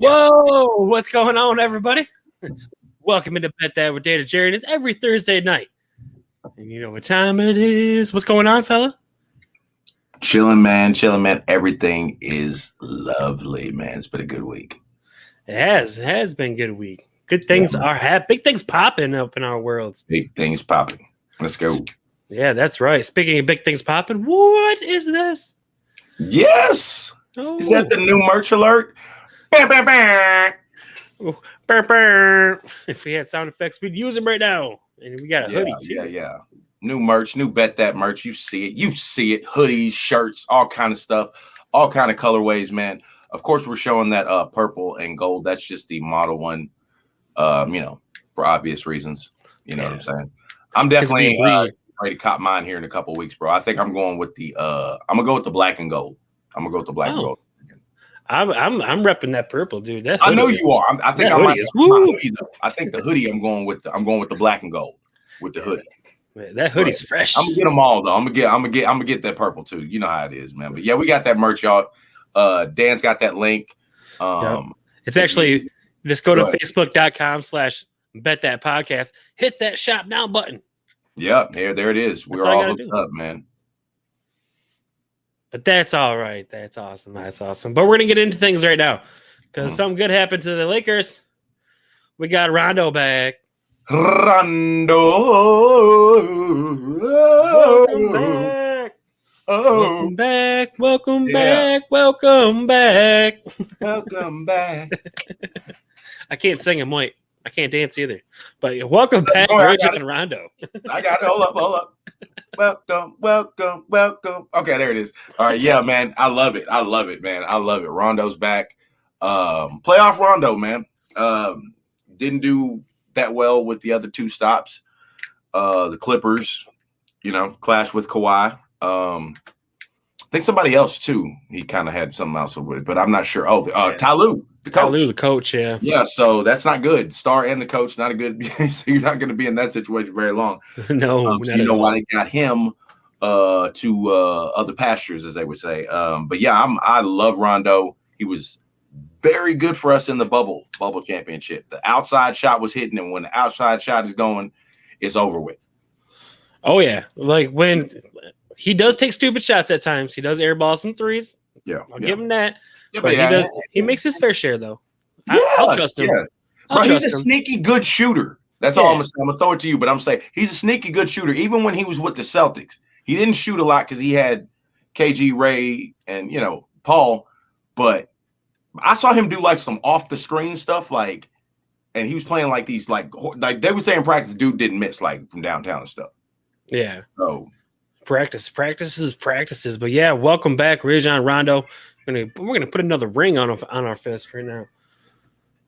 Whoa, what's going on, everybody? Welcome into Bet That with Dan and Jerrion. It's every Thursday night. And you know what time it is. What's going on, fella? Chilling, man. Everything is lovely, man. It's been a good week. It has been a good week. Good things big things popping up in our worlds. Big things popping. Let's go. Yeah, that's right. Speaking of big things popping, what is this? Yes. Oh. Is that the new merch alert? Oh, burr, burr. If we had sound effects, we'd use them right now. And we got a hoodie too. Yeah. New merch, new Bet That merch. You see it. Hoodies, shirts, all kind of stuff, all kind of colorways, man. Of course, we're showing that purple and gold. That's just the model one, for obvious reasons. You know what I'm saying? I'm definitely ready to cop mine here in a couple weeks, bro. I think I'm going with the I'm gonna go with the black and gold. I'm I'm repping that purple, dude. That I know you are. I think I might have my hoodie though. I think the hoodie I'm going with the black and gold with the hoodie. Man, that hoodie's fresh. I'm gonna get them all though. I'm gonna get that purple too. You know how it is, man. But yeah, we got that merch, y'all. Dan's got that link. It's actually just go to facebook.com/betthatpodcast. Hit that shop now button. Yep, there it is. We're all hooked up, man. But that's all right. That's awesome. But we're gonna get into things right now because something good happened to the Lakers. We got Rondo back. Rondo. Welcome back. Welcome back. Welcome back. I can't sing. I'm white. I can't dance either. But welcome back, Richard and Rondo. I got it. Hold up. Welcome. Okay, there it is. All right, yeah, man. I love it, man. I love it. Rondo's back. Playoff Rondo, man. Didn't do that well with the other two stops. The Clippers, clashed with Kawhi. I think somebody else too. He kind of had something else with it, but I'm not sure. Ty Lue, the coach. Ty Lue, the coach, yeah. Yeah, so that's not good. Star and the coach, not a good. So you're not going to be in that situation very long. No, so you know why they got him to other pastures, as they would say. But yeah, I love Rondo. He was very good for us in the bubble championship. The outside shot was hitting, and when the outside shot is going, it's over with. Oh yeah, like when he does take stupid shots at times. He does airball some threes. Yeah, I'll give him that. Yeah, but he makes his fair share though. I'll trust him. Yeah. Bro, he's a sneaky good shooter. That's all I'm gonna say. I'm gonna throw it to you, but I'm saying he's a sneaky good shooter. Even when he was with the Celtics, he didn't shoot a lot because he had KG, Ray, and Paul. But I saw him do like some off the screen stuff, and he was playing like these like they would say in practice, the dude didn't miss like from downtown and stuff. Yeah. So practices. But yeah, welcome back, Rajon Rondo. We're gonna put another ring on our fist right now.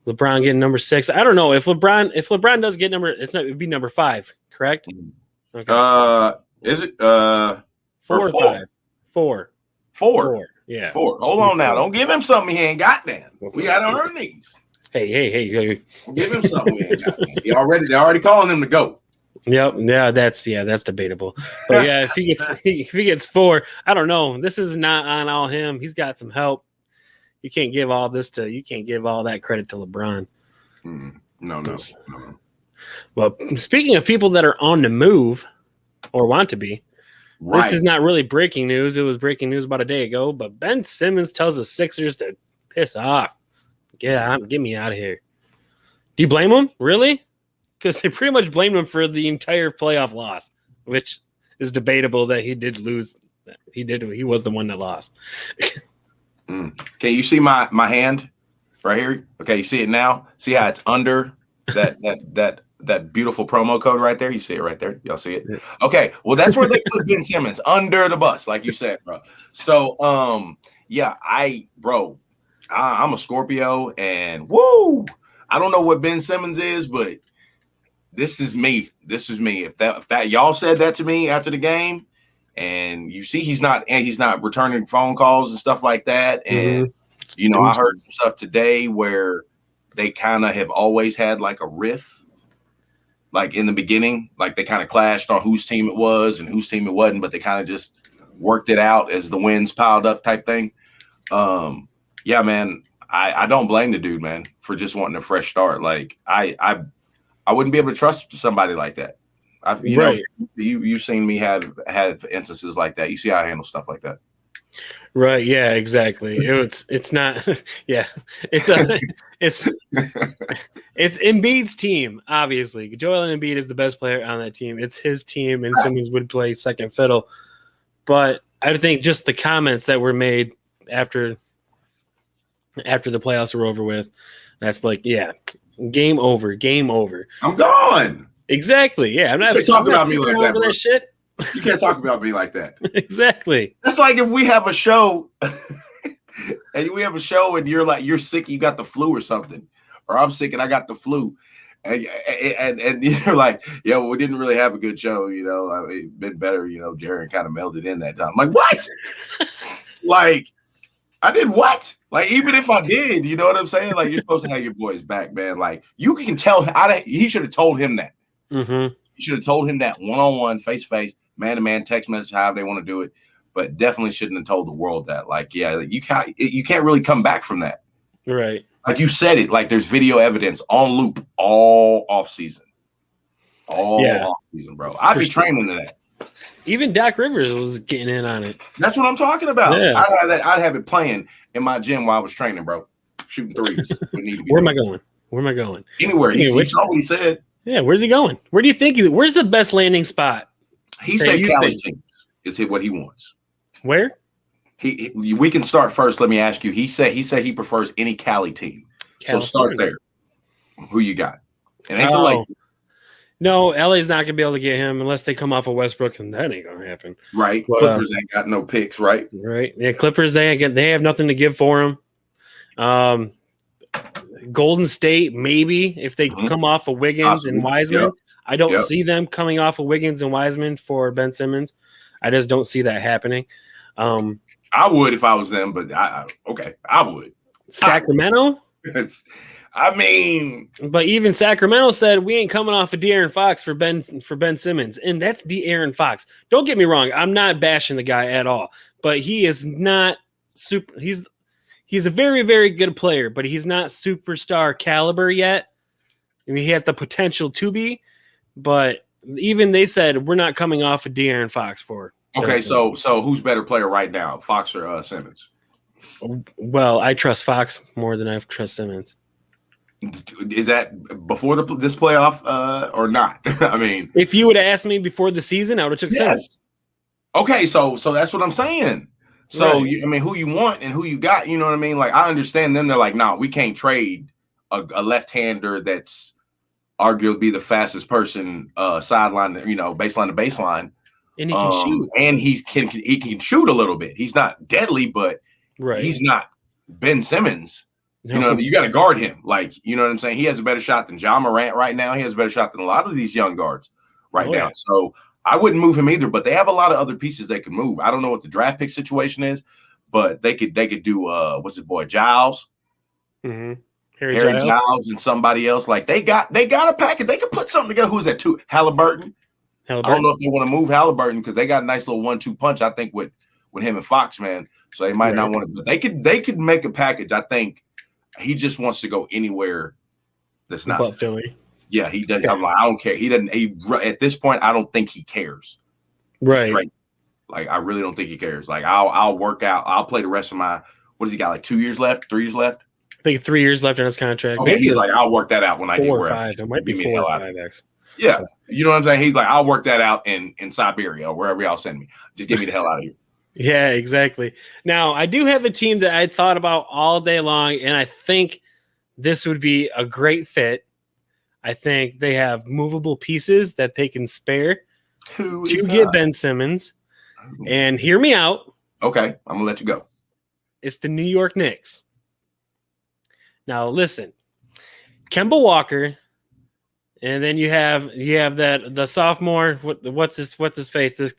LeBron getting number 6. I don't know if LeBron does get it'd be number 5, correct? Okay. Is it 4 or 5? 4. 4. Yeah. 4. Hold on now. Don't give him something he ain't got then. We gotta earn these. Hey. Give him something he ain't got. They're already calling him the GOAT. Yep. Yeah, that's debatable. But yeah, if he gets 4, I don't know. This is not on all him. He's got some help. You can't give all that credit to LeBron. No. Well, speaking of people that are on the move or want to be, This is not really breaking news. It was breaking news about a day ago, but Ben Simmons tells the Sixers to piss off. Get me out of here. Do you blame him? Really? Because they pretty much blamed him for the entire playoff loss, which is debatable that he did lose. He was the one that lost. Okay, you see my hand right here? Okay, you see it now? See how it's under that beautiful promo code right there? You see it right there? Y'all see it? Okay, well, that's where they put Ben Simmons, under the bus, like you said, bro. So, yeah, I'm a Scorpio, and woo! I don't know what Ben Simmons is, but this is me. If that y'all said that to me after the game, and you see he's not returning phone calls and stuff like that, and I heard some stuff today where they kind of have always had like a riff, like in the beginning, like they kind of clashed on whose team it was and whose team it wasn't, but they kind of just worked it out as the wins piled up type thing. Yeah, man, I don't blame the dude, man, for just wanting a fresh start. Like I wouldn't be able to trust somebody like that. You've seen me have instances like that. You see how I handle stuff like that. Right. Yeah, exactly. It's not. Yeah. It's Embiid's team. Obviously, Joel Embiid is the best player on that team. It's his team, and Simmons would play second fiddle. But I think just the comments that were made after the playoffs were over with, that's like, yeah, game over. I'm gone. Exactly. Yeah, I'm not talking about me like that, over that shit. You can't talk about me like that. Exactly. That's like if we have a show and you're sick, you got the flu or something, or I'm sick and I got the flu, and you're like, yeah, well, we didn't really have a good show, it'd been better, Jerrion kind of melded in that time. I'm like, what? Like, I did what? Like, even if I did, you know what I'm saying? Like, you're supposed to have your boys back, man. Like, you can tell. He should have told him that. Mm-hmm. You should have told him that one-on-one, face-to-face, man-to-man, text message, however they want to do it. But definitely shouldn't have told the world that. Like, yeah, you can't really come back from that. Right. Like you said it. Like there's video evidence on loop all off season. Off season, bro. I'd be training to that. Even Dak Rivers was getting in on it. That's what I'm talking about. Yeah. I'd have it playing in my gym while I was training, bro. Shooting threes. Where am I going? Anywhere. He saw what he said. Yeah, where's he going? Where do you think where's the best landing spot? He said Cali teams is what he wants. Where? We can start first. Let me ask you. He said he prefers any Cali team. California. So start there. Who you got? It ain't the Lakers. No, LA's not gonna be able to get him unless they come off of Westbrook, and that ain't gonna happen. Right. But, Clippers ain't got no picks, right? Right. Yeah, Clippers, they have nothing to give for him. Golden State, maybe if they come off of Wiggins and Wiseman. Yep. I don't see them coming off of Wiggins and Wiseman for Ben Simmons. I just don't see that happening. I would if I was them, but I would. Sacramento? But even Sacramento said we ain't coming off of De'Aaron Fox for Ben Simmons, and that's De'Aaron Fox. Don't get me wrong, I'm not bashing the guy at all, but he is not super. He's a very, very good player, but he's not superstar caliber yet. I mean, he has the potential to be, but even they said we're not coming off of De'Aaron Fox for. Okay, so who's better player right now, Fox or Simmons? Well, I trust Fox more than I trust Simmons. Is that before this playoff or not? I mean, if you would have asked me before the season, I would have took Simmons. Okay, so that's what I'm saying. So right. Who you want and who you got? You know what I mean? Like I understand them. They're like, nah, we can't trade a left-hander that's arguably the fastest person sideline, baseline to baseline. And he can shoot. And he can shoot a little bit. He's not deadly, but he's not Ben Simmons. No. You got to guard him. Like, you know what I'm saying? He has a better shot than John Morant right now. He has a better shot than a lot of these young guards right now. Yeah. So I wouldn't move him either, but they have a lot of other pieces they can move. I don't know what the draft pick situation is, but they could do what's his boy, Giles? Mm-hmm. Harry Giles and somebody else. Like they got a package. They could put something together. Who's that too? Halliburton. I don't know if they want to move Halliburton because they got a nice little 1-2 punch, I think, with him and Fox, man. So they might not want to, but they could make a package. I think he just wants to go anywhere that's not but Philly. Yeah, he does. I'm like, I don't care. He doesn't. At this point, I don't think he cares. Right. Straight. Like, I really don't think he cares. Like, I'll work out. I'll play the rest of my. What does he got? Like 2 years left? 3 years left? I think 3 years left on his contract. Okay, he's like, I'll work that out when I get 4 or 5. It might be 4 or 5X. Yeah, you know what I'm saying? He's like, I'll work that out in Siberia or wherever y'all send me. Just get me the hell out of here. Yeah, exactly. Now, I do have a team that I thought about all day long, and I think this would be a great fit. I think they have movable pieces that they can spare to get Ben Simmons. And hear me out. Okay, I'm going to let you go. It's the New York Knicks. Now, listen. Kemba Walker, and then you have that the sophomore. What's his face? This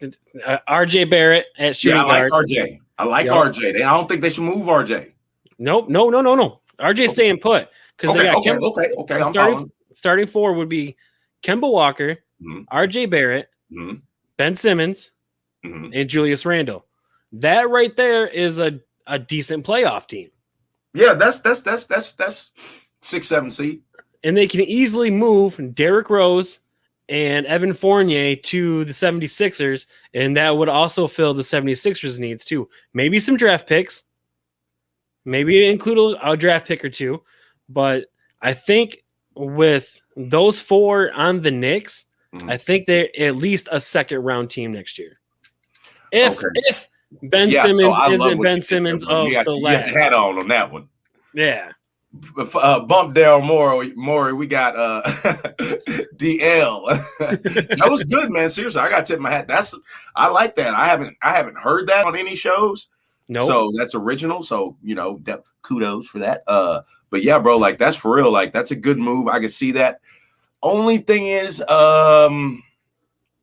RJ Barrett at shooting guard. I like RJ. I don't think they should move RJ. Nope. No. RJ's staying put because they got Kemba. Okay. Starting 4 would be Kemba Walker, RJ Barrett, Ben Simmons, and Julius Randle. That right there is a decent playoff team. Yeah, that's 6-7 seed. And they can easily move Derrick Rose and Evan Fournier to the 76ers, and that would also fill the 76ers needs too. Maybe some draft picks. Maybe include a draft pick or two. But I think with those 4 on the Knicks, I think they're at least a second-round team next year. If Ben Simmons isn't Ben Simmons of the last. You got your hat on that one. Yeah. Bump Daryl Morey. We got DL. That was good, man. Seriously, I got to tip my hat. I like that. I haven't heard that on any shows. No. So that's original. So kudos for that. But yeah, bro, like that's for real. Like that's a good move. I can see that. Only thing is,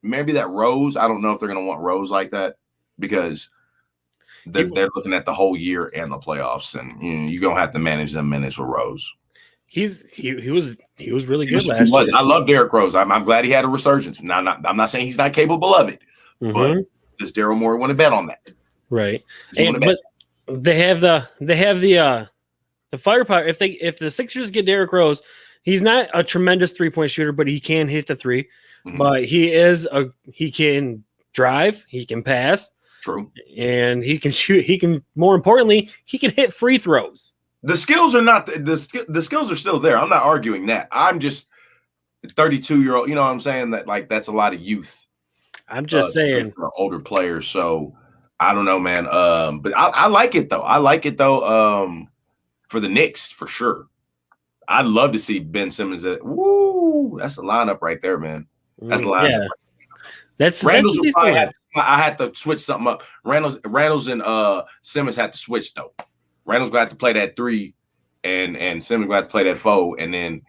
maybe that Rose. I don't know if they're gonna want Rose like that because they're looking at the whole year and the playoffs, and you're gonna have to manage them minutes with Rose. He was really good last year. I love Derrick Rose. I'm glad he had a resurgence. Now, I'm not saying he's not capable of it, but does Daryl Morey want to bet on that? Right. But they have the firepower. If the Sixers get Derrick Rose, he's not a tremendous 3-point shooter, but he can hit the 3. But he can drive, he can pass. True. And he can shoot. He can, more importantly, he can hit free throws. The skills are not the skills are still there. I'm not arguing that. I'm just 32-year-old. You know what I'm saying? That like that's a lot of youth. I'm just saying for older players. So I don't know, man. But I like it though. I like it though. For the Knicks for sure. I'd love to see Ben Simmons. That's the lineup right there, man. That's the lineup. Yeah. That's Randall's I had to switch something up. Randall's and Simmons had to switch though. Randall's gonna have to play that 3, and Simmons gonna have to play that 4, and then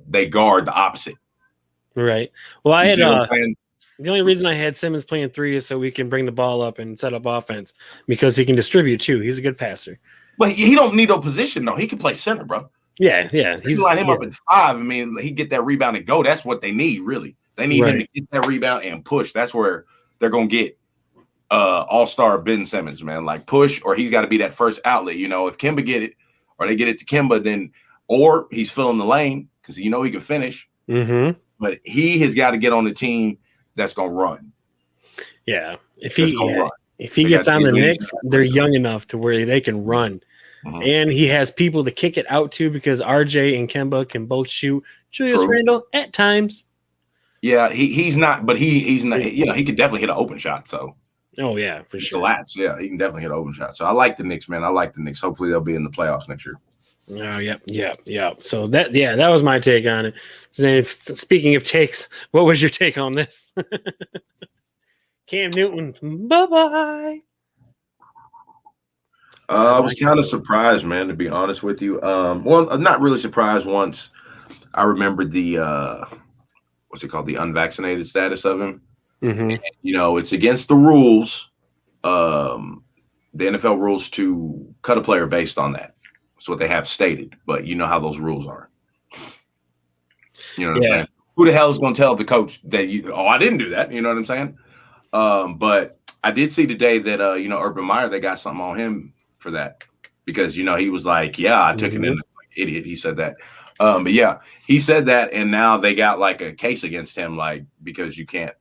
they guard the opposite. Right. Well, I had the only reason I had Simmons playing 3 is so we can bring the ball up and set up offense because he can distribute too. He's a good passer. But he don't need no position though. He can play center, bro. Yeah. He's line him up at 5. I mean, he get that rebound and go. That's what they need, really. They need him to get that rebound and push. That's where they're gonna get all-star Ben Simmons, man. Like push, or he's got to be that first outlet. If Kemba get it, or they get it to Kemba, then or he's filling the lane because he can finish. But he has got to get on the team that's gonna run. Yeah, if he gets on the Knicks, they're young enough to where they can run. And he has people to kick it out to because RJ and Kemba can both shoot. Julius Randle at times. Yeah, he's not, but he's not. He could definitely hit an open shot. So. Oh yeah, for sure. Collapse. Yeah, he can definitely hit an open shot. So I like the Knicks, man. I like the Knicks. Hopefully they'll be in the playoffs next year. Oh, yep. So that was my take on it. Speaking of takes, what was your take on this? Cam Newton, bye-bye. I was kind of surprised, man, to be honest with you. Well, not really surprised once I remembered the what's it called? The unvaccinated status of him. And, it's against the rules, the NFL rules, to cut a player based on that. That's what they have stated. But you know how those rules are. You know what I'm saying? Who the hell is going to tell the coach that I didn't do that? You know what I'm saying? But I did see today that Urban Meyer, they got something on him for that because he was like, I took it in like idiot. He said that. But yeah, he said that, and now they got like a case against him, like because you can't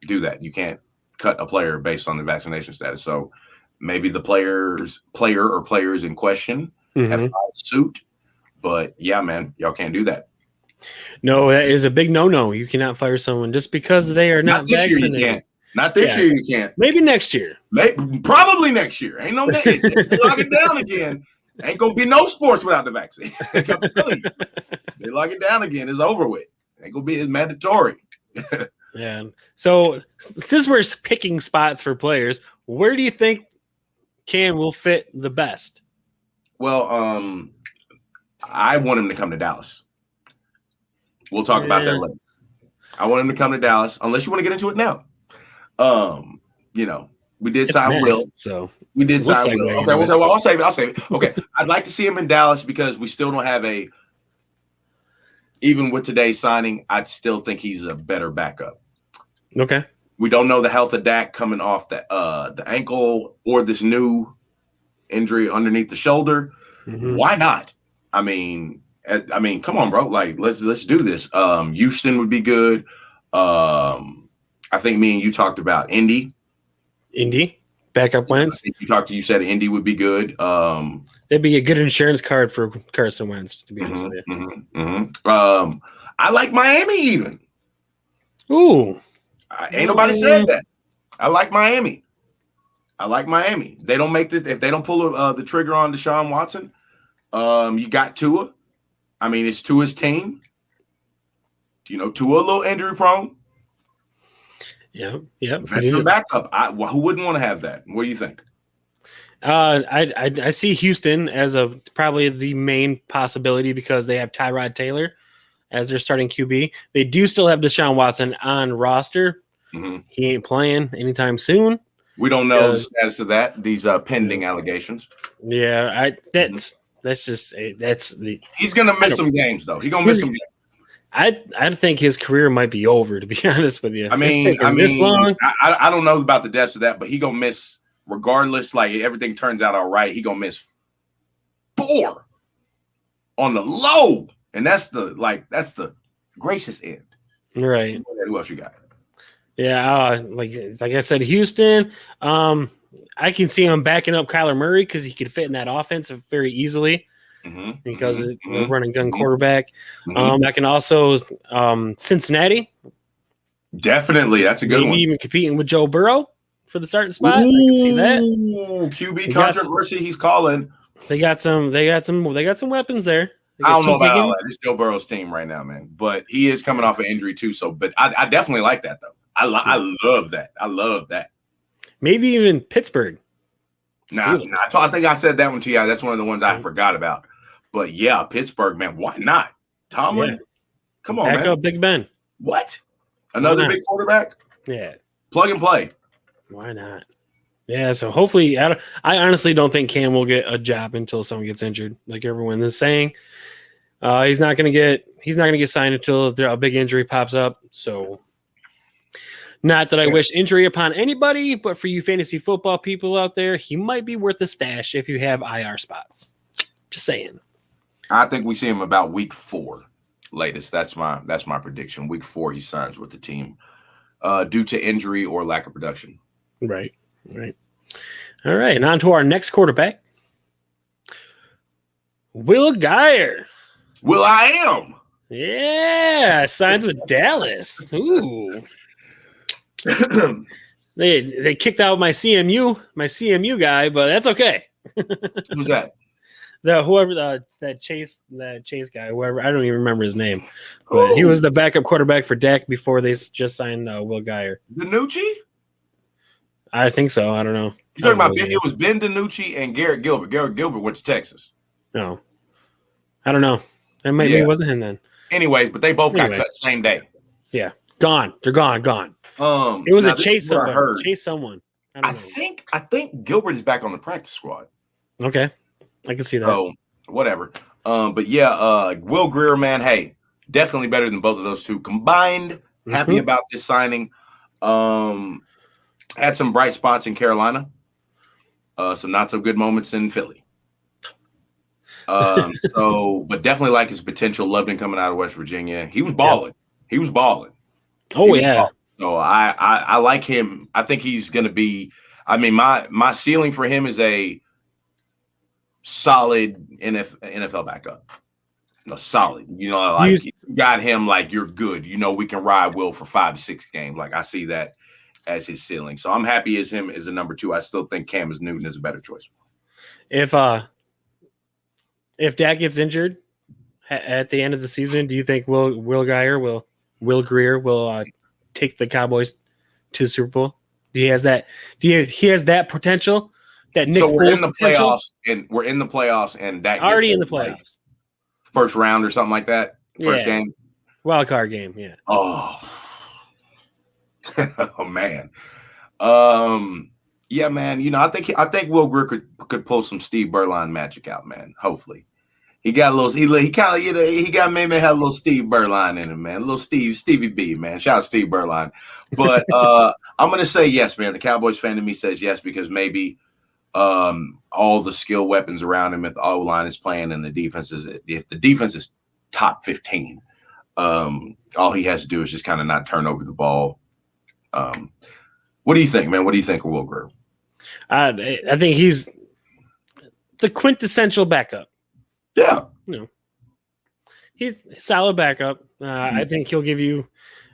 do that. You can't cut a player based on the vaccination status. So maybe the player or players in question have filed suit. But yeah, man, y'all can't do that. No, that is a big no-no. You cannot fire someone just because they are not vaccinated. Year you can't. Not this year you can't. Maybe next year. Probably next year. Ain't no they lock it down again. Ain't gonna be no sports without the vaccine. They lock it down again. It's over with. Ain't gonna be. It's mandatory. Yeah. So since we're picking spots for players, where do you think Cam will fit the best? Well, I want him to come to Dallas. We'll talk about that later. I want him to come to Dallas, unless you want to get into it now. We did sign Will. So we did sign Will. Okay, well, I'll save it. Okay. I'd like to see him in Dallas because we still don't have even with today's signing, I'd still think he's a better backup. Okay. We don't know the health of Dak coming off the ankle or this new injury underneath the shoulder. Mm-hmm. Why not? I mean, come on, bro. Like, let's do this. Houston would be good. I think me and you talked about Indy. Backup Wentz. You said Indy would be good. That'd be a good insurance card for Carson Wentz, to be honest with you. I like Miami even. Ooh. Ain't nobody said that. I like Miami. They don't make this if they don't pull the trigger on Deshaun Watson. You got Tua. I mean, it's Tua's team. Tua a little injury prone. Yeah. Veteran backup. Who wouldn't want to have that? What do you think? I see Houston as probably the main possibility because they have Tyrod Taylor as their starting QB. They do still have Deshaun Watson on roster. Mm-hmm. He ain't playing anytime soon. We don't know the status of that. These pending allegations. Yeah, that's he's gonna miss some games though. He's gonna miss some games. I think his career might be over, to be honest with you. I mean, this long. I don't know about the depths of that, but he gonna miss regardless. Like everything turns out all right, he gonna miss 4 on the low, and that's the gracious end. Right. Who else you got? Yeah, like I said, Houston. I can see him backing up Kyler Murray because he could fit in that offense very easily. Because we're running gun quarterback. I can also Cincinnati. Definitely, that's a good one. Maybe even competing with Joe Burrow for the starting spot. I can see that. QB controversy. He's calling. They got some weapons there. I don't know about all that. It's Joe Burrow's team right now, man. But he is coming off an injury too. So, but I definitely like that though. I love that. I love that. Maybe even Pittsburgh. I think I said that one to you. That's one of the ones I forgot about. But yeah, Pittsburgh, man, why not? Tomlin, come on, man. Back up Big Ben. What? Another big quarterback? Yeah. Plug and play. Why not? Yeah, so hopefully, I honestly don't think Cam will get a job until someone gets injured, like everyone is saying. He's not going to get signed until a big injury pops up. So, not that I wish injury upon anybody, but for you fantasy football people out there, he might be worth a stash if you have IR spots. Just saying. I think we see him about week 4 latest. That's my prediction. Week 4 he signs with the team due to injury or lack of production. Right. All right, and on to our next quarterback. Will Geyer. Will I am. Yeah, signs with Dallas. Ooh. They kicked out my CMU guy, but that's okay. Who's that? That Chase guy, whoever, I don't even remember his name, but he was the backup quarterback for Dak before they just signed Will Geyer. DiNucci? I think so. I don't know. You talking about it was Ben DiNucci and Garrett Gilbert. Garrett Gilbert went to Texas. No, I don't know. It maybe it wasn't him then. Anyways, but they both got cut same day. Yeah, gone. They're gone. It was a Chase someone. Chase someone. I think Gilbert is back on the practice squad. Okay. I can see that. So, whatever. But yeah, Will Grier, man, hey, definitely better than both of those two combined. Happy about this signing. Had some bright spots in Carolina. Some not so good moments in Philly. But definitely like his potential. Loved him coming out of West Virginia. He was balling. Oh, yeah. So I like him. I think he's going to be. I mean, my ceiling for him is a solid NFL backup. Solid. You got him like you're good. We can ride Will for 5 to 6 games. Like I see that as his ceiling. So I'm happy as him as a number 2. I still think Cam Newton is a better choice. If Dak gets injured at the end of the season, do you think Will Grier will take the Cowboys to the Super Bowl? He has that potential? That Nick we're in the playoffs, and Dak already in the playoffs. Like first round or something like that. First game. Wild card game, yeah. Oh. Oh man. Yeah, man. I think Will Grier could pull some Steve Berline magic out, man. Hopefully. He got a little he got maybe had a little Steve Berline in him, man. A little Stevie B, man. Shout out Steve Berline. But I'm gonna say yes, man. The Cowboys fan in me says yes, because maybe all the skill weapons around him, if the O-line is playing and if the defense is top 15, all he has to do is just kind of not turn over the ball. What do you think, man? What do you think of Will Grier? I think he's the quintessential backup. Yeah. He's a solid backup. I think he'll give you,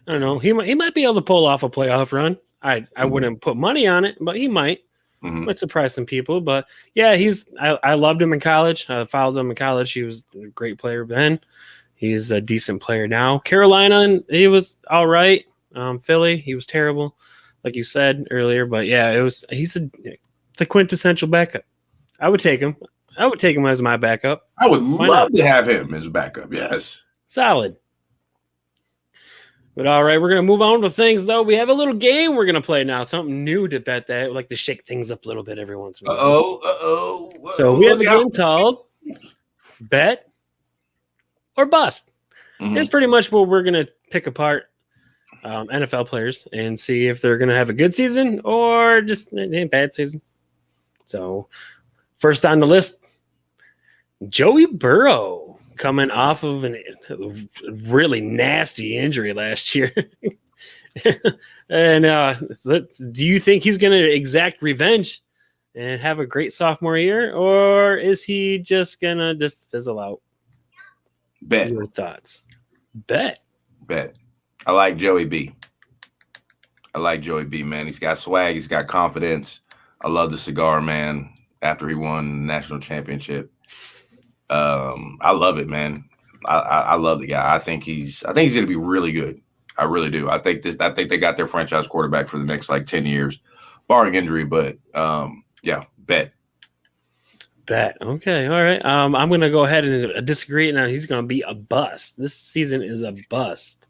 I don't know, he might be able to pull off a playoff run. I wouldn't put money on it, but he might. Might surprise some people. But yeah, I loved him in college. I followed him in college. He was a great player then. He's a decent player now. Carolina, he was all right. Philly, he was terrible, like you said earlier. But yeah, he's the quintessential backup. I would take him. I would take him as my backup. I would love to have him as a backup. Yes. Solid. But all right, we're going to move on to things, though. We have a little game we're going to play now. Something new to bet that. We like to shake things up a little bit every once in a while. So we have a game called Bet or Bust. It's pretty much what we're going to pick apart NFL players and see if they're going to have a good season or just a bad season. So first on the list, Joey Burrow. Coming off of a really nasty injury last year. And do you think he's going to exact revenge and have a great sophomore year, or is he just going to just fizzle out? Bet. Your thoughts? Bet. I like Joey B. Man. He's got swag. He's got confidence. I love the cigar, man, after he won the national championship. I love it, man. I love the guy. I think he's going to be really good. I really do. I think they got their franchise quarterback for the next 10 years, barring injury. But yeah, bet. Okay. All right. I'm going to go ahead and disagree. Now he's going to be a bust. This season is a bust.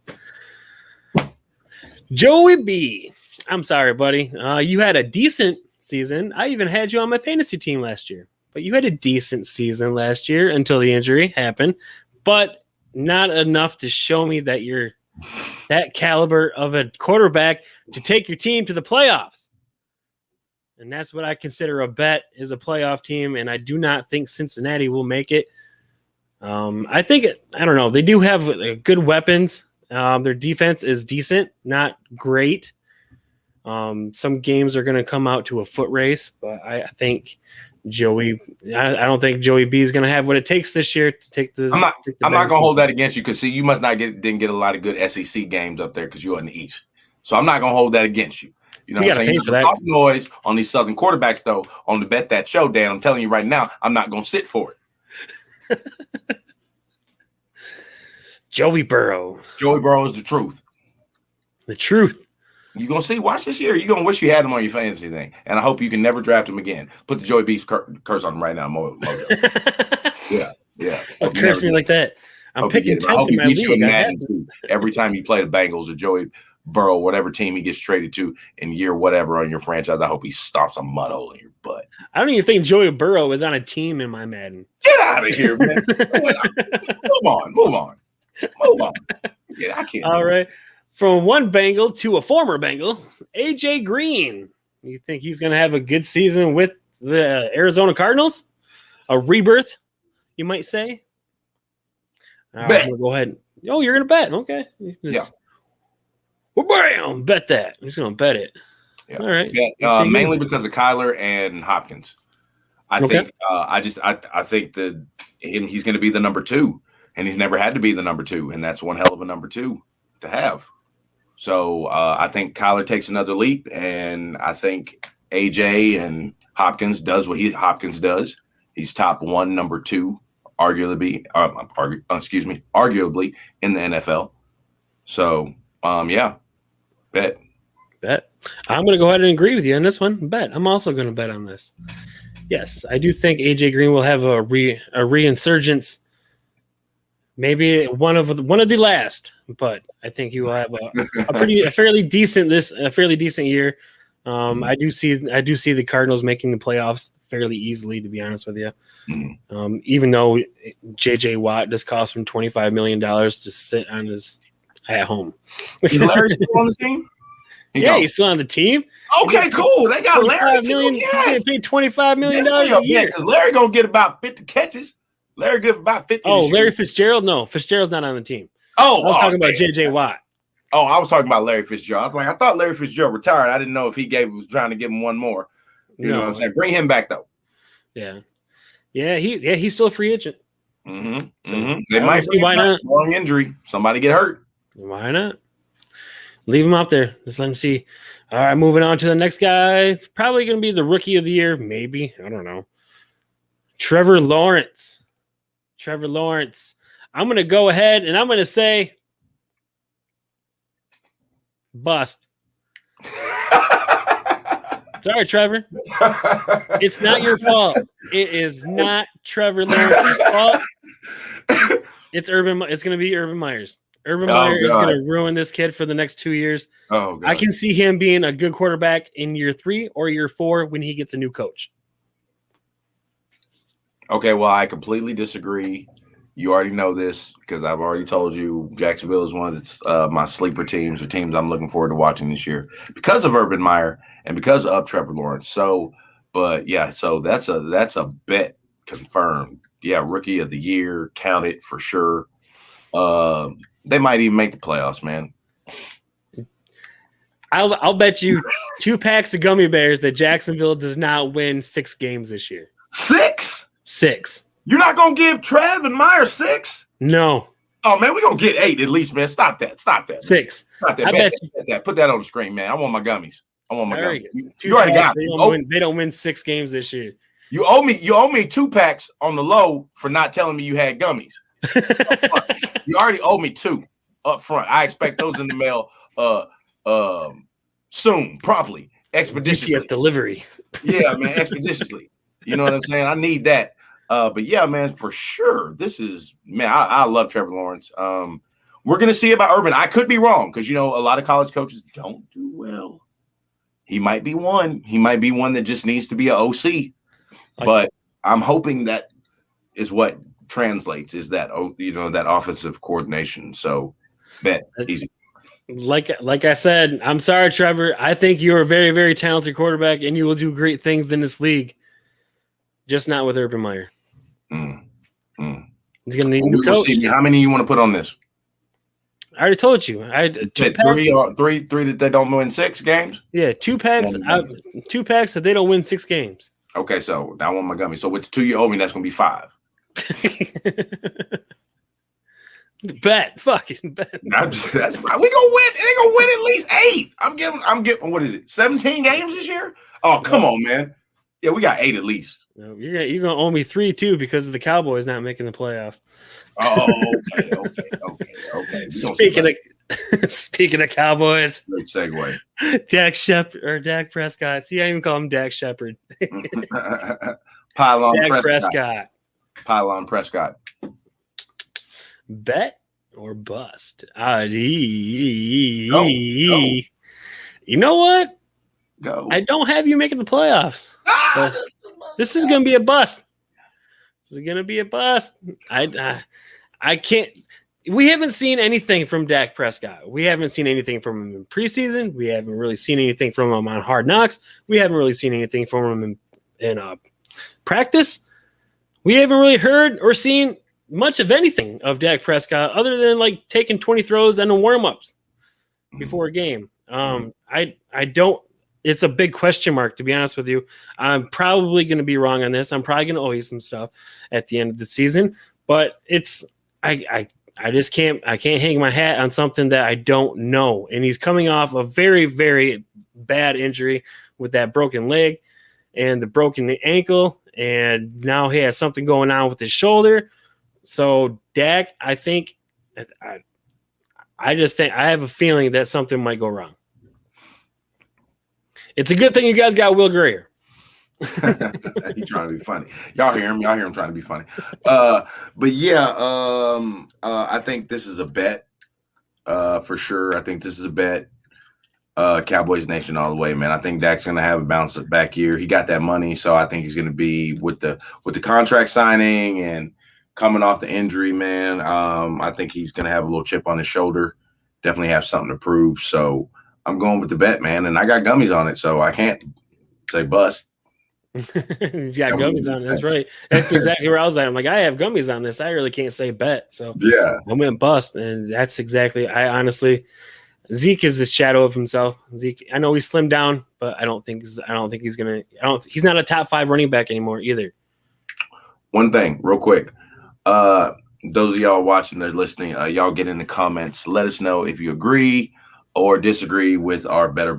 Joey B. I'm sorry, buddy. You had a decent season. I even had you on my fantasy team last year. But you had a decent season last year until the injury happened, but not enough to show me that you're that caliber of a quarterback to take your team to the playoffs. And that's what I consider a bet, is a playoff team, and I do not think Cincinnati will make it. I don't know. They do have good weapons. Their defense is decent, not great. Some games are going to come out to a foot race, but I think I don't think Joey B is going to have what it takes this year to take the. I'm not going to hold that against you, because you must not didn't get a lot of good SEC games up there because you're in the East. So I'm not going to hold that against you. You know, you got to pay for that. Talk noise on these Southern quarterbacks, though, on the Bet That Show, Dan. I'm telling you right now, I'm not going to sit for it. Joey Burrow. Joey Burrow is the truth. The truth. You're going to see. Watch this year. You're going to wish you had him on your fantasy thing. And I hope you can never draft him again. Put the Joey B's curse on him right now. Yeah. Don't curse me like that. I'm picking 10th in my league. Every time you play the Bengals or Joey Burrow, whatever team he gets traded to in year whatever on your franchise, I hope he stomps a mud hole in your butt. I don't even think Joey Burrow is on a team in my Madden. Get out of here, man. Move on. Yeah, I can't. All right. From one Bengal to a former Bengal, AJ Green. You think he's going to have a good season with the Arizona Cardinals? A rebirth, you might say? All right, we'll go ahead. Oh, you're going to bet. Okay. Yeah. Well, bam, bet that. I'm just going to bet it. Yeah. All right. Yeah, mainly because of Kyler and Hopkins. I think I think that he's going to be the number 2, and he's never had to be the number 2, and that's one hell of a number 2 to have. So I think Kyler takes another leap, and I think AJ and Hopkins does what Hopkins does. He's top 1, number 2, arguably in the NFL. So yeah, bet. I'm going to go ahead and agree with you on this one. Bet. I'm also going to bet on this. Yes, I do think AJ Green will have a reinsurgence. Maybe one of the last, but I think he will have a fairly decent year. I do see the Cardinals making the playoffs fairly easily, to be honest with you. Even though JJ Watt just cost him $25 million to sit on his at home. Is Larry still on the team? Yeah, he's still on the team. Okay, cool. They got Larry too. Yes. Paid $25 million a year. Because Larry gonna get about 50 catches. Larry good for about 50. Oh, Larry Fitzgerald? No, Fitzgerald's not on the team. Oh, I was talking about JJ Watt. Oh, I was talking about Larry Fitzgerald. I was like, I thought Larry Fitzgerald retired. I didn't know if he was trying to give him one more. You know what I'm saying? Bring him back though. Yeah. He's still a free agent. They might see why not. Long injury. Somebody get hurt. Why not? Leave him out there. Let's let him see. All right, moving on to the next guy. Probably going to be the rookie of the year. Maybe. I don't know. Trevor Lawrence. I'm going to go ahead and I'm going to say bust. Sorry, Trevor. It's not your fault. It is not Trevor Lawrence's fault. It's going to be Urban Meyer's. Urban Meyer is going to ruin this kid for the next 2 years. Oh, God. I can see him being a good quarterback in year 3 or year 4 when he gets a new coach. Okay, well, I completely disagree. You already know this because I've already told you Jacksonville is one of my sleeper teams or teams I'm looking forward to watching this year because of Urban Meyer and because of Trevor Lawrence. So that's a bet confirmed. Yeah, rookie of the year, count it for sure. They might even make the playoffs, man. I'll bet you 2 packs of gummy bears that Jacksonville does not win 6 games this year. 6? 6. You're not gonna give Trev and Meyer 6? No. Oh man, we're gonna get 8 at least, man. Stop that. 6. Stop that. I bet that. Put that on the screen, man. I want my gummies. Gummies. You already got it. They don't win 6 games this year. You owe me 2 packs on the low for not telling me you had gummies. You already owe me 2 up front. I expect those in the mail soon, promptly, expeditiously. GPS delivery. Yeah, man, expeditiously. You know what I'm saying? I need that. But yeah, man, for sure. This is, man, I love Trevor Lawrence. We're gonna see about Urban. I could be wrong because a lot of college coaches don't do well. He might be one. He might be one that just needs to be an OC. But I'm hoping that is what translates is that that offensive coordination. So bet easy. Like I said, I'm sorry, Trevor. I think you're a very, very talented quarterback and you will do great things in this league. Just not with Urban Meyer. He's gonna need a new coach. How many you want to put on this? I already told you. I had 2 packs. Three that they don't win 6 games. Yeah, 2 packs. 2 packs that they don't win 6 games. Okay, so I want my gummy. So with the 2 you owe me, that's gonna be 5. Fucking bet. That's fine. We gonna win. They gonna win at least 8. I'm giving. What is it? 17 games this year? Oh, come on, man. Yeah, we got 8 at least. No, you're gonna owe me 3 too because of the Cowboys not making the playoffs. Oh, okay. Speaking of Cowboys, great segue. Dak Prescott. See, I even call him Dak Shepard. Pylon Prescott. Bet or bust? You know what? Go. I don't have you making the playoffs. This is going to be a bust. I can't. We haven't seen anything from Dak Prescott. We haven't seen anything from him in preseason. We haven't really seen anything from him on Hard Knocks. We haven't really seen anything from him in practice. We haven't really heard or seen much of anything of Dak Prescott other than like taking 20 throws and the warm-ups before a game. I don't. It's a big question mark, to be honest with you. I'm probably going to be wrong on this. I'm probably going to owe you some stuff at the end of the season, but I just can't hang my hat on something that I don't know. And he's coming off a very, very bad injury with that broken leg and the broken ankle. And now he has something going on with his shoulder. So Dak, I have a feeling that something might go wrong. It's a good thing you guys got Will Greer. He's trying to be funny. Y'all hear him trying to be funny. But yeah, I think this is a bet for sure. I think this is a bet. Cowboys Nation all the way, man. I think Dak's gonna have a bounce back year. He got that money, so I think he's gonna be with the contract signing and coming off the injury, man. I think he's gonna have a little chip on his shoulder. Definitely have something to prove. So I'm going with the bet, man, and I got gummies on it, so I can't say bust. He's got gummies on it. That's right. That's exactly where I was at. I'm like, I have gummies on this. I really can't say bet. So yeah, I went bust, and that's exactly. I honestly, Zeke is the shadow of himself. Zeke, I know he slimmed down, but I don't think he's gonna. He's not a top 5 running back anymore either. One thing, real quick. Those of y'all watching, they're listening. Y'all get in the comments. Let us know if you agree or disagree with our bet or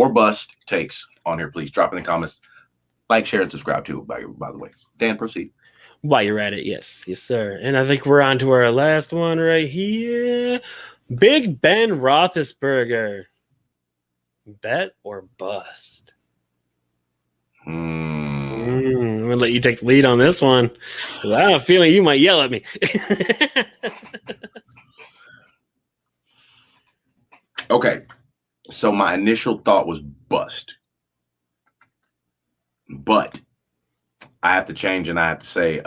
bust takes on here. Please drop in the comments. Like, share, and subscribe too. By the way, Dan, proceed. While you're at it, yes, sir. And I think we're on to our last one right here. Big Ben Roethlisberger. Bet or bust? I'm gonna let you take the lead on this one. I have a feeling you might yell at me. Okay, so my initial thought was bust, but I have to change and I have to say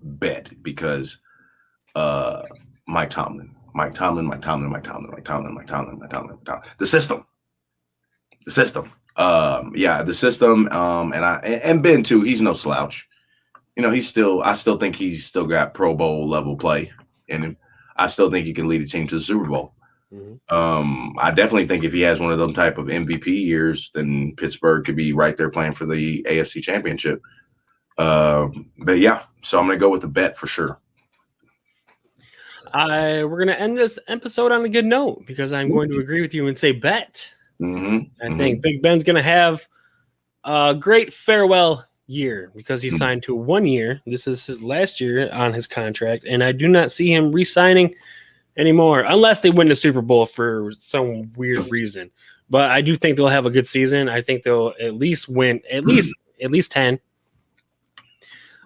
bet because Mike Tomlin. The system. The system. And Ben too. He's no slouch. You know, I still think he's still got Pro Bowl level play in him. I still think he can lead a team to the Super Bowl. Mm-hmm. I definitely think if he has one of them type of MVP years, then Pittsburgh could be right there playing for the AFC Championship. But yeah, so I'm going to go with the bet for sure. We're going to end this episode on a good note because I'm going to agree with you and say bet. I think Big Ben's going to have a great farewell year because he signed to 1 year. This is his last year on his contract, and I do not see him re-signing anymore unless they win the Super Bowl for some weird reason. But I do think they'll have a good season. I think they'll at least win at least 10.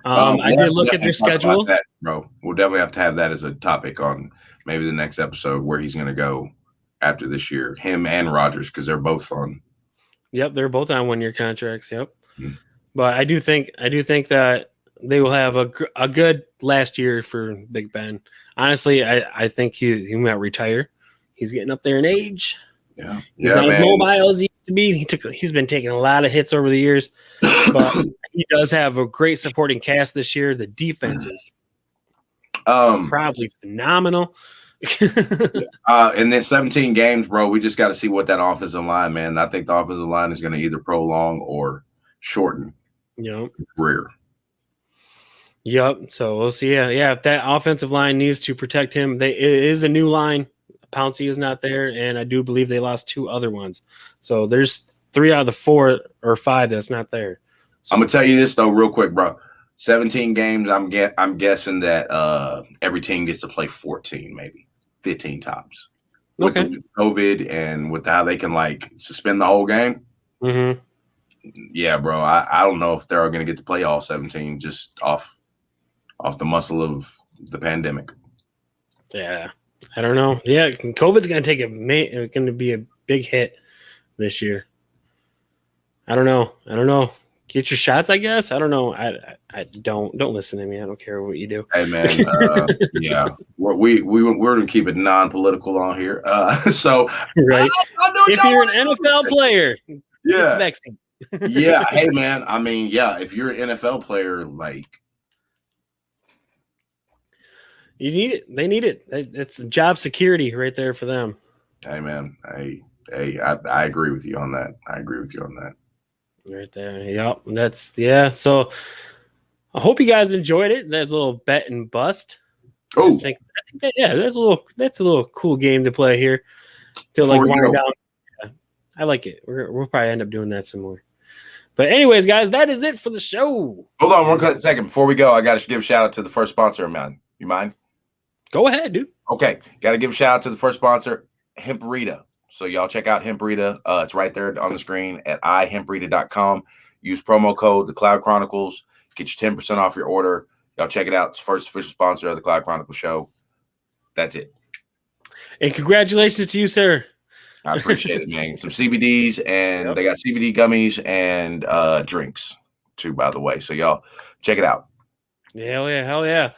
I did look at their schedule. That, bro. We'll definitely have to have that as a topic on maybe the next episode where he's going to go after this year. Him and Rodgers, because they're both fun. Yep, they're both on 1-year contracts. Yep. Mm-hmm. But I do think that they will have a good last year for Big Ben. Honestly, I think he might retire. He's getting up there in age. Yeah, he's not as mobile as he used to be. He's been taking a lot of hits over the years, but he does have a great supporting cast this year. The defense is probably phenomenal. In the 17 games, bro, we just got to see what that offensive line, man. I think the offensive line is going to either prolong or shorten. Career. Yep. So we'll see. Yeah. If that offensive line needs to protect him, it is a new line. Pouncey is not there, and I do believe they lost 2 other ones. So there's 3 out of the 4 or 5 that's not there. So, I'm gonna tell you this though, real quick, bro. 17 games. I'm guessing that every team gets to play 14, maybe 15 tops. Okay. With COVID and with how they can like suspend the whole game. Mm-hmm. Yeah, bro. I don't know if they're going to get to play all 17 just off the muscle of the pandemic. Yeah, I don't know. Yeah, COVID's going to be a big hit this year. I don't know. Get your shots, I guess. I don't know. I don't listen to me. I don't care what you do. Hey man, yeah, we're going to keep it non-political on here. So right, if you're an NFL player, yeah, vaccine. Yeah, hey man. I mean, yeah, if you're an NFL player, like you need it. They need it. It's job security right there for them. Hey man, I agree with you on that. Right there. Yep. So I hope you guys enjoyed it. That's a little bet and bust. Oh, I think that's a little cool game to play here. To like wind down. Yeah, I like it. We'll probably end up doing that some more. But anyways, guys, that is it for the show. Hold on 1 second. Before we go, I got to give a shout out to the first sponsor, man. You mind? Go ahead, dude. Okay. Got to give a shout out to the first sponsor, Hemperita. So y'all check out Hemperita. It's right there on the screen at ihemperita.com. Use promo code The Cloud Chronicles. Get you 10% off your order. Y'all check it out. It's the first official sponsor of the Cloud Chronicles show. That's it. And congratulations to you, sir. I appreciate it, man. Some CBDs, and They got CBD gummies and drinks too, by the way. So y'all check it out. Hell yeah.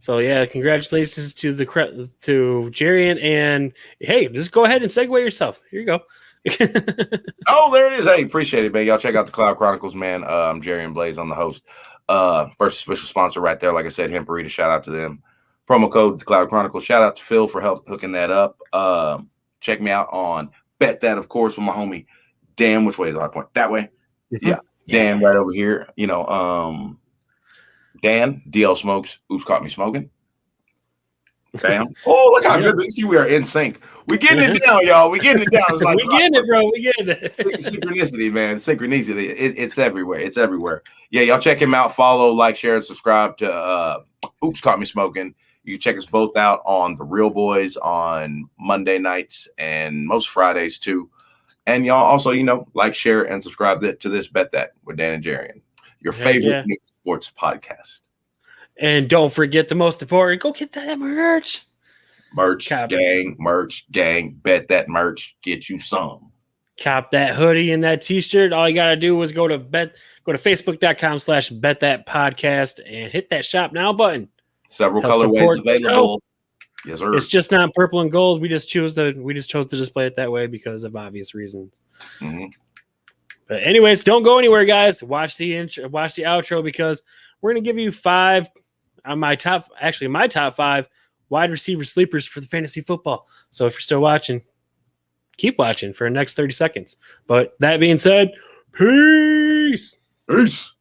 So yeah, congratulations to Jerrion, and hey, just go ahead and segue yourself. Here you go. Oh, there it is. Hey, appreciate it, man. Y'all check out the Cloud Chronicles, man. I'm Jerrion Blaze. I'm the host. First official sponsor right there. Like I said, Hemperita. Shout out to them. Promo code the Cloud Chronicles. Shout out to Phil for help hooking that up. Check me out on Bet That, of course, with my homie Dan. Which way is our point? That way. Mm-hmm. Yeah. Dan right over here. You know, Dan, DL Smokes. Oops, caught me smoking. Bam. Oh, look how good. You see, we are in sync. We getting it down, y'all. We getting it down. It's like, we getting it, bro. We getting it. Synchronicity, man. Synchronicity. It's everywhere. It's everywhere. Yeah, y'all check him out. Follow, like, share, and subscribe to Oops, Caught Me Smoking. You can check us both out on The Real Boys on Monday nights and most Fridays, too. And y'all also, you know, like, share, and subscribe to this Bet That with Dan and Jerrion, your favorite new sports podcast. And don't forget the most important, go get that merch. Merch, gang, bet that merch, get you some. Cop that hoodie and that t-shirt. All you got to do is go to facebook.com/betthatpodcast and hit that shop now button. Several colorways available. Yes, sir. It's just not purple and gold. We just chose to display it that way because of obvious reasons. Mm-hmm. But anyways, don't go anywhere, guys. Watch the outro because we're going to give you my top 5 wide receiver sleepers for the fantasy football. So if you're still watching, keep watching for the next 30 seconds. But that being said, peace. Peace.